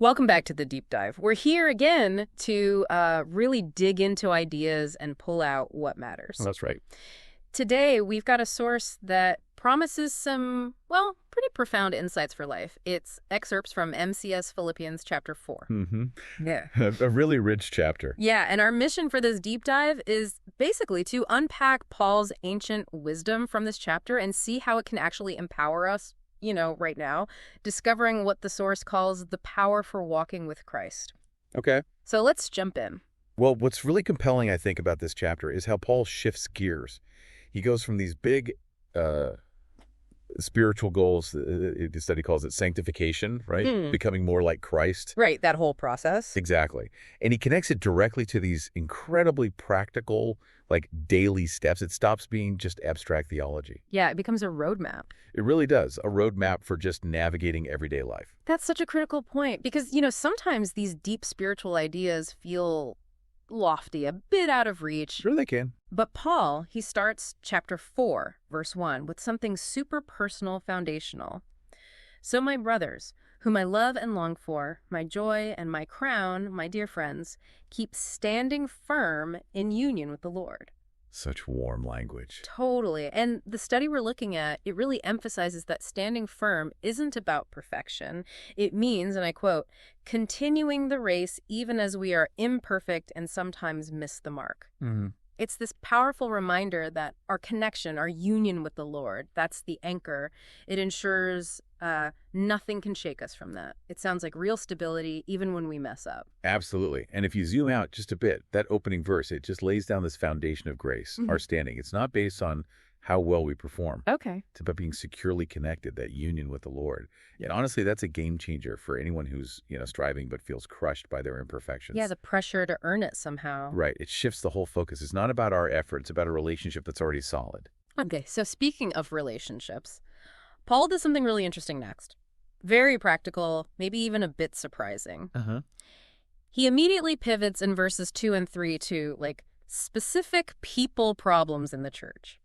Welcome back to the deep dive. We're here again to really dig into ideas and pull out what matters. That's right. Today, we've got a source that promises some, well, pretty profound insights for life. It's excerpts from MCS Philippians chapter 4. Mm-hmm. Yeah. A really rich chapter. Yeah, and our mission for this deep dive is basically to unpack Paul's ancient wisdom from this chapter and see how it can actually empower us, right now, discovering what the source calls the power for walking with Christ. Okay. So let's jump in. Well, what's really compelling, I think, about this chapter is how Paul shifts gears. He goes from these big spiritual goals, the study calls it sanctification, right? Becoming more like Christ. Right, that whole process. Exactly. And he connects it directly to these incredibly practical, daily steps. It stops being just abstract theology. Yeah, it becomes a roadmap. It really does. A roadmap for just navigating everyday life. That's such a critical point because, sometimes these deep spiritual ideas feel lofty, a bit out of reach. Sure they can. But Paul, he starts chapter 4, verse 1, with something super personal, foundational. So my brothers, whom I love and long for, my joy and my crown, my dear friends, keep standing firm in union with the Lord. Such warm language. Totally. And the study we're looking at, it really emphasizes that standing firm isn't about perfection. It means, and I quote, continuing the race even as we are imperfect and sometimes miss the mark. Mm-hmm. It's this powerful reminder that our connection, our union with the Lord, that's the anchor. It ensures nothing can shake us from that. It sounds like real stability even when we mess up. Absolutely. And if you zoom out just a bit, that opening verse, it just lays down this foundation of grace, our standing. It's not based on how well we perform. Okay. It's about being securely connected, that union with the Lord. And honestly, that's a game changer for anyone who's, striving but feels crushed by their imperfections. Yeah, the pressure to earn it somehow. Right. It shifts the whole focus. It's not about our effort. It's about a relationship that's already solid. Okay, so speaking of relationships, Paul does something really interesting next. Very practical, maybe even a bit surprising. He immediately pivots in verses 2 and 3 to, specific people problems in the church.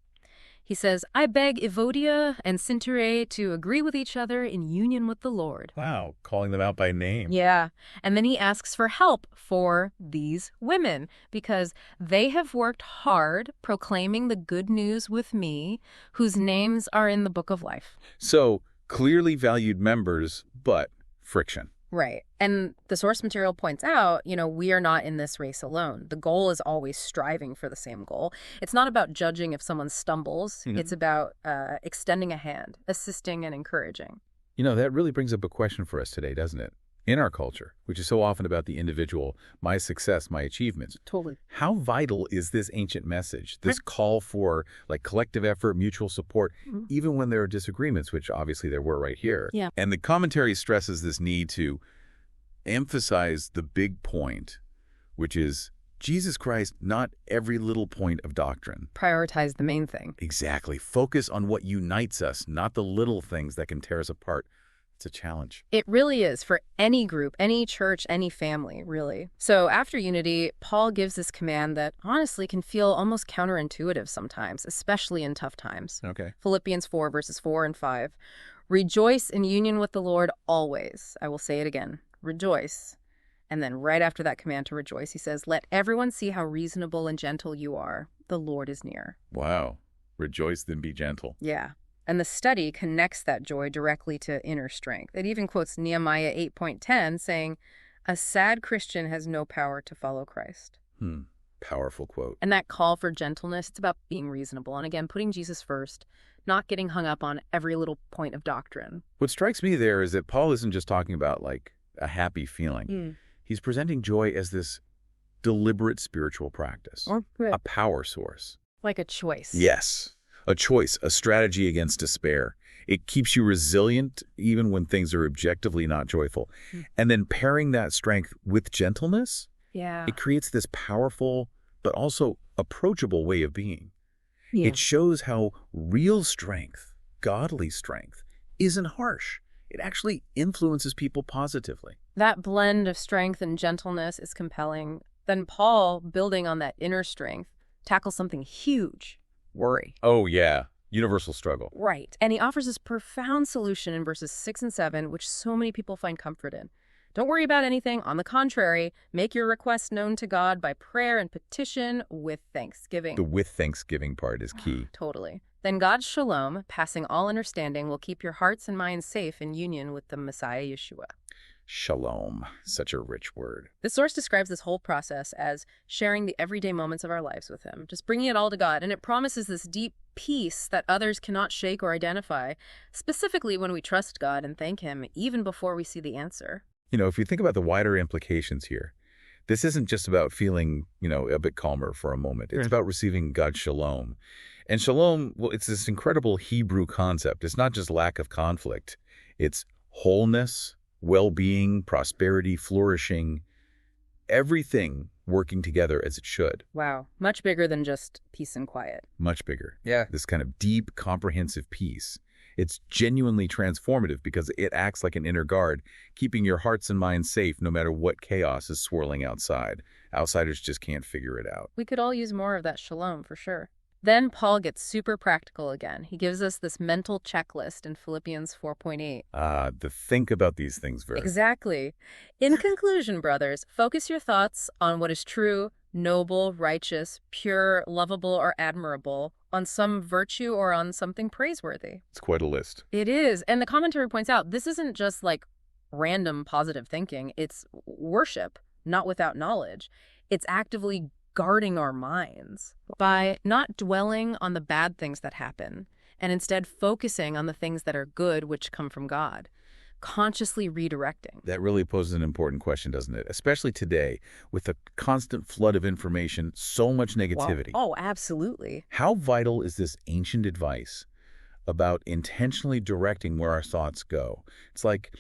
He says, I beg Evodia and Syntyche to agree with each other in union with the Lord. Wow, calling them out by name. Yeah, and then he asks for help for these women because they have worked hard proclaiming the good news with me, whose names are in the book of life. So, clearly valued members, but friction. Right. And the source material points out, we are not in this race alone. The goal is always striving for the same goal. It's not about judging if someone stumbles. It's about extending a hand, assisting and encouraging. That really brings up a question for us today, doesn't it? In our culture, which is so often about the individual, my success, my achievements. Totally. How vital is this ancient message, this call for collective effort, mutual support, even when there are disagreements, which obviously there were right here? Yeah. And the commentary stresses this need to emphasize the big point, which is Jesus Christ, not every little point of doctrine. Prioritize the main thing. Exactly. Focus on what unites us, not the little things that can tear us apart. It's a challenge. It really is for any group, any church, any family, really. So after unity, Paul gives this command that honestly can feel almost counterintuitive sometimes, especially in tough times. Okay. Philippians 4, verses 4 and 5. Rejoice in union with the Lord always. I will say it again. Rejoice. And then right after that command to rejoice, he says, let everyone see how reasonable and gentle you are. The Lord is near. Wow. Rejoice, then be gentle. Yeah. And the study connects that joy directly to inner strength. It even quotes Nehemiah 8.10 saying, a sad Christian has no power to follow Christ. Powerful quote. And that call for gentleness, it's about being reasonable. And again, putting Jesus first, not getting hung up on every little point of doctrine. What strikes me there is that Paul isn't just talking about a happy feeling. He's presenting joy as this deliberate spiritual practice, a power source. Like a choice. Yes. A choice, a strategy against despair. It keeps you resilient even when things are objectively not joyful. And then pairing that strength with gentleness, it creates this powerful but also approachable way of being. It shows how real strength, godly strength, isn't harsh. It actually influences people positively. That blend of strength and gentleness is compelling. Then Paul, building on that inner strength, tackles something huge. Worry. Oh, yeah. Universal struggle. Right. And he offers this profound solution in verses 6 and 7, which so many people find comfort in. Don't worry about anything. On the contrary, make your requests known to God by prayer and petition with thanksgiving. The with thanksgiving part is key. Totally. Then God's shalom, passing all understanding, will keep your hearts and minds safe in union with the Messiah Yeshua. Shalom. Such a rich word. The source describes this whole process as sharing the everyday moments of our lives with him, just bringing it all to God. And it promises this deep peace that others cannot shake or identify, specifically when we trust God and thank him even before we see the answer. If you think about the wider implications here, this isn't just about feeling, a bit calmer for a moment. It's about receiving God's shalom. And shalom, well, it's this incredible Hebrew concept. It's not just lack of conflict. It's wholeness, well-being, prosperity, flourishing, everything working together as it should. Wow. Much bigger than just peace and quiet. Much bigger. Yeah. This kind of deep, comprehensive peace. It's genuinely transformative because it acts like an inner guard, keeping your hearts and minds safe no matter what chaos is swirling outside. Outsiders just can't figure it out. We could all use more of that shalom for sure. Then Paul gets super practical again. He gives us this mental checklist in Philippians 4.8. To think about these things very. Exactly. In conclusion, brothers, focus your thoughts on what is true, noble, righteous, pure, lovable, or admirable, on some virtue or on something praiseworthy. It's quite a list. It is. And the commentary points out this isn't just like random positive thinking. It's worship, not without knowledge. It's actively guarding our minds by not dwelling on the bad things that happen and instead focusing on the things that are good, which come from God, consciously redirecting. That really poses an important question, doesn't it? Especially today with the constant flood of information, so much negativity. Well, oh, absolutely. How vital is this ancient advice about intentionally directing where our thoughts go? It's like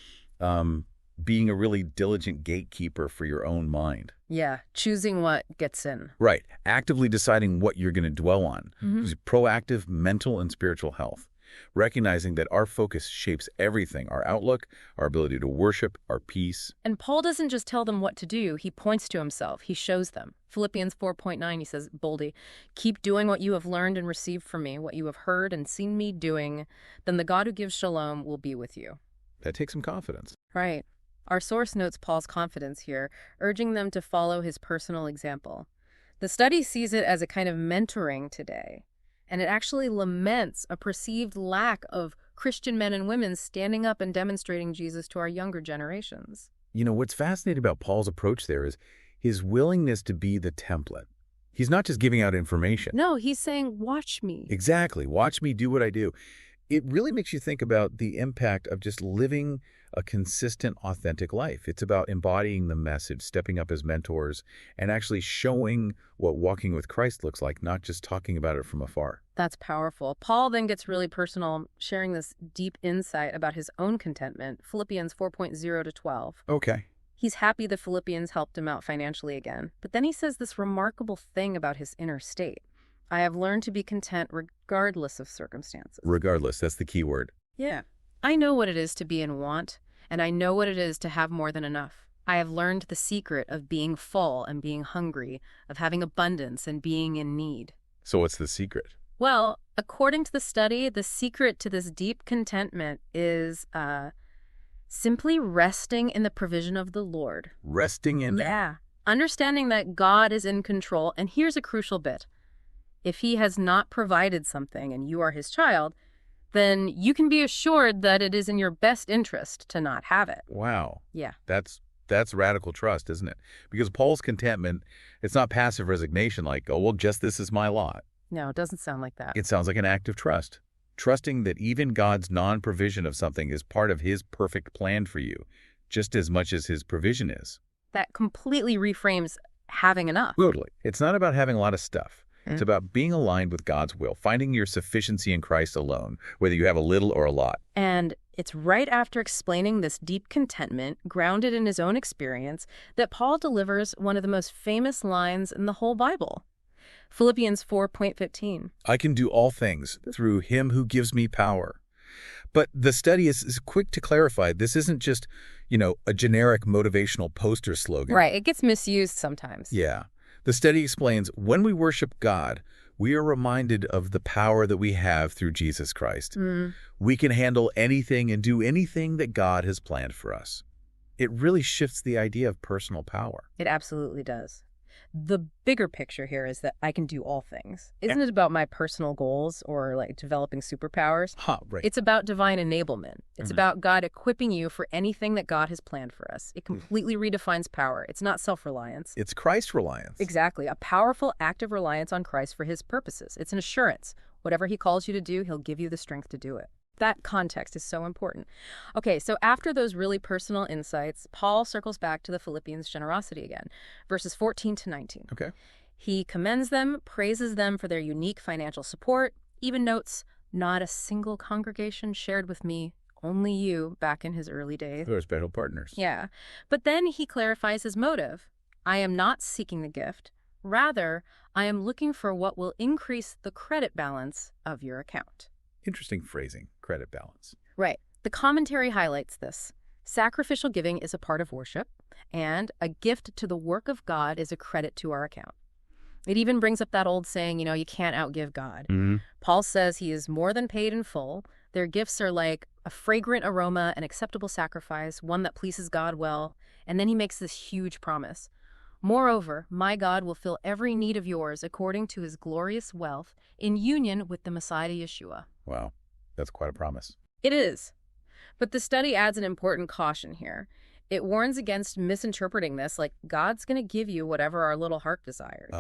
being a really diligent gatekeeper for your own mind. Yeah, choosing what gets in. Right. Actively deciding what you're going to dwell on. Proactive mental and spiritual health. Recognizing that our focus shapes everything, our outlook, our ability to worship, our peace. And Paul doesn't just tell them what to do. He points to himself. He shows them. Philippians 4.9, he says boldly, keep doing what you have learned and received from me, what you have heard and seen me doing. Then the God who gives shalom will be with you. That takes some confidence. Right. Our source notes Paul's confidence here, urging them to follow his personal example. The study sees it as a kind of mentoring today, and it actually laments a perceived lack of Christian men and women standing up and demonstrating Jesus to our younger generations. What's fascinating about Paul's approach there is his willingness to be the template. He's not just giving out information. No, he's saying, watch me. Exactly. Watch me do what I do. It really makes you think about the impact of just living a consistent, authentic life. It's about embodying the message, stepping up as mentors, and actually showing what walking with Christ looks like, not just talking about it from afar. That's powerful. Paul then gets really personal, sharing this deep insight about his own contentment, Philippians 4.0 to 12. Okay. He's happy the Philippians helped him out financially again. But then he says this remarkable thing about his inner state. I have learned to be content regardless of circumstances. Regardless, that's the key word. Yeah. I know what it is to be in want, and I know what it is to have more than enough. I have learned the secret of being full and being hungry, of having abundance and being in need. So what's the secret? Well, according to the study, the secret to this deep contentment is simply resting in the provision of the Lord. Resting in? Yeah. Understanding that God is in control. And here's a crucial bit. If he has not provided something and you are his child, then you can be assured that it is in your best interest to not have it. Wow. Yeah. That's radical trust, isn't it? Because Paul's contentment, it's not passive resignation like, oh, well, just this is my lot. No, it doesn't sound like that. It sounds like an act of trust. Trusting that even God's non-provision of something is part of his perfect plan for you, just as much as his provision is. That completely reframes having enough. Totally. It's not about having a lot of stuff. It's about being aligned with God's will, finding your sufficiency in Christ alone, whether you have a little or a lot. And it's right after explaining this deep contentment, grounded in his own experience, that Paul delivers one of the most famous lines in the whole Bible. Philippians 4.15. I can do all things through him who gives me power. But the study is quick to clarify this isn't just, a generic motivational poster slogan. Right. It gets misused sometimes. Yeah. The study explains when we worship God, we are reminded of the power that we have through Jesus Christ. We can handle anything and do anything that God has planned for us. It really shifts the idea of personal power. It absolutely does. The bigger picture here is that I can do all things. Isn't it about my personal goals or like developing superpowers? Right. It's about divine enablement. It's about God equipping you for anything that God has planned for us. It completely redefines power. It's not self-reliance. It's Christ reliance. Exactly. A powerful, active reliance on Christ for his purposes. It's an assurance. Whatever he calls you to do, he'll give you the strength to do it. That context is so important. Okay, so after those really personal insights, Paul circles back to the Philippians' generosity again, verses 14 to 19. Okay. He commends them, praises them for their unique financial support, even notes, not a single congregation shared with me, only you, back in his early days. They're special partners. Yeah. But then he clarifies his motive. I am not seeking the gift. Rather, I am looking for what will increase the credit balance of your account. Interesting phrasing, credit balance. Right. The commentary highlights this. Sacrificial giving is a part of worship, and a gift to the work of God is a credit to our account. It even brings up that old saying, you can't outgive God. Paul says he is more than paid in full. Their gifts are like a fragrant aroma, an acceptable sacrifice, one that pleases God well. And then he makes this huge promise. Moreover, my God will fill every need of yours according to his glorious wealth in union with the Messiah Yeshua. Wow, that's quite a promise. It is. But the study adds an important caution here. It warns against misinterpreting this like God's going to give you whatever our little heart desires.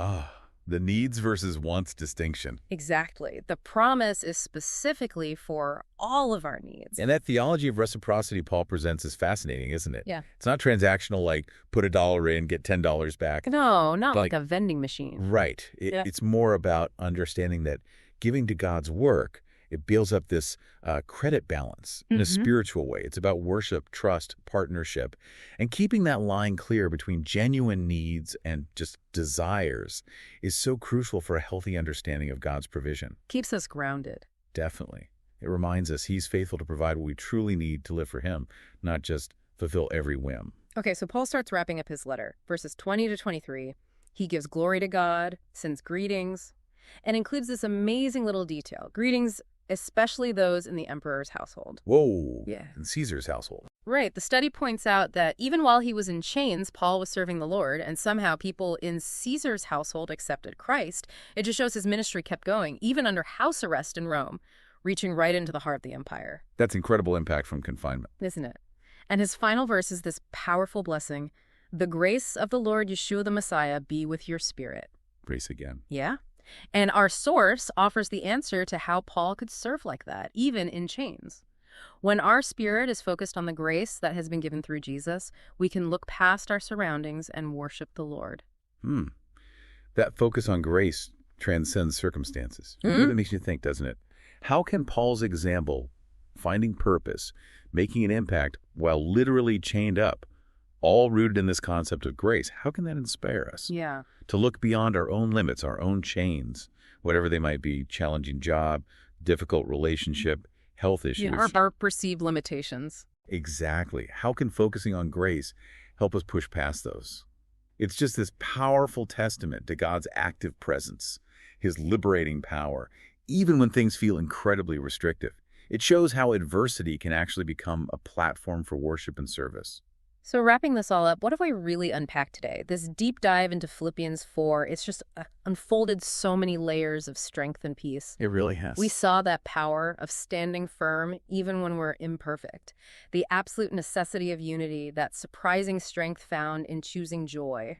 The needs versus wants distinction. Exactly. The promise is specifically for all of our needs. And that theology of reciprocity Paul presents is fascinating, isn't it? Yeah. It's not transactional like put $1 in, get $10 back. No, not like a vending machine. Right. It's more about understanding that giving to God's work, it builds up this credit balance in a spiritual way. It's about worship, trust, partnership, and keeping that line clear between genuine needs and just desires is so crucial for a healthy understanding of God's provision. Keeps us grounded. Definitely. It reminds us he's faithful to provide what we truly need to live for him, not just fulfill every whim. Okay, so Paul starts wrapping up his letter. Verses 20 to 23, he gives glory to God, sends greetings, and includes this amazing little detail. Greetings, especially those in the emperor's household. Whoa. Yeah. In Caesar's household. Right. The study points out that even while he was in chains, Paul was serving the Lord, and somehow people in Caesar's household accepted Christ. It just shows his ministry kept going, even under house arrest in Rome, reaching right into the heart of the empire. That's incredible impact from confinement. Isn't it? And his final verse is this powerful blessing. The grace of the Lord Yeshua the Messiah be with your spirit. Grace again. Yeah. And our source offers the answer to how Paul could serve like that, even in chains. When our spirit is focused on the grace that has been given through Jesus, we can look past our surroundings and worship the Lord. That focus on grace transcends circumstances. It makes you think, doesn't it? How can Paul's example, finding purpose, making an impact while literally chained up, all rooted in this concept of grace, how can that inspire us? Yeah. To look beyond our own limits, our own chains, whatever they might be, challenging job, difficult relationship, health issues. Yeah, our perceived limitations. Exactly. How can focusing on grace help us push past those? It's just this powerful testament to God's active presence, his liberating power, even when things feel incredibly restrictive. It shows how adversity can actually become a platform for worship and service. So wrapping this all up, what have I really unpacked today? This deep dive into Philippians 4, it's just unfolded so many layers of strength and peace. It really has. We saw that power of standing firm even when we're imperfect. The absolute necessity of unity, that surprising strength found in choosing joy.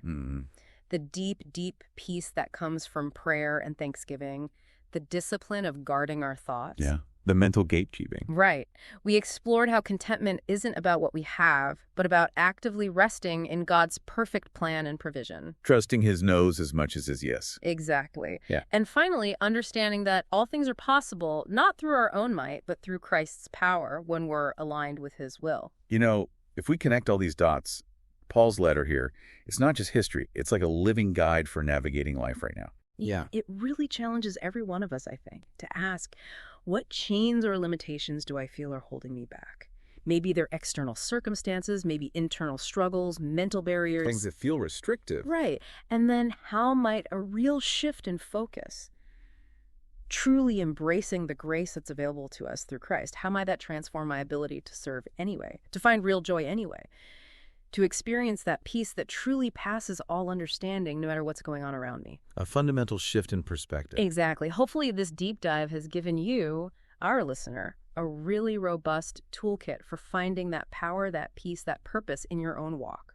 The deep, deep peace that comes from prayer and thanksgiving. The discipline of guarding our thoughts. Yeah. The mental gatekeeping. Right. We explored how contentment isn't about what we have, but about actively resting in God's perfect plan and provision. Trusting his no's as much as his yes. Exactly. Yeah. And finally, understanding that all things are possible, not through our own might, but through Christ's power when we're aligned with his will. You know, if we connect all these dots, Paul's letter here, it's not just history. It's like a living guide for navigating life right now. Yeah. It really challenges every one of us, I think, to ask, what chains or limitations do I feel are holding me back? Maybe they're external circumstances, maybe internal struggles, mental barriers. Things that feel restrictive. Right. And then how might a real shift in focus, truly embracing the grace that's available to us through Christ, how might that transform my ability to serve anyway, to find real joy anyway? to experience that peace that truly passes all understanding no matter what's going on around me. A fundamental shift in perspective. Exactly. Hopefully this deep dive has given you, our listener, a really robust toolkit for finding that power, that peace, that purpose in your own walk.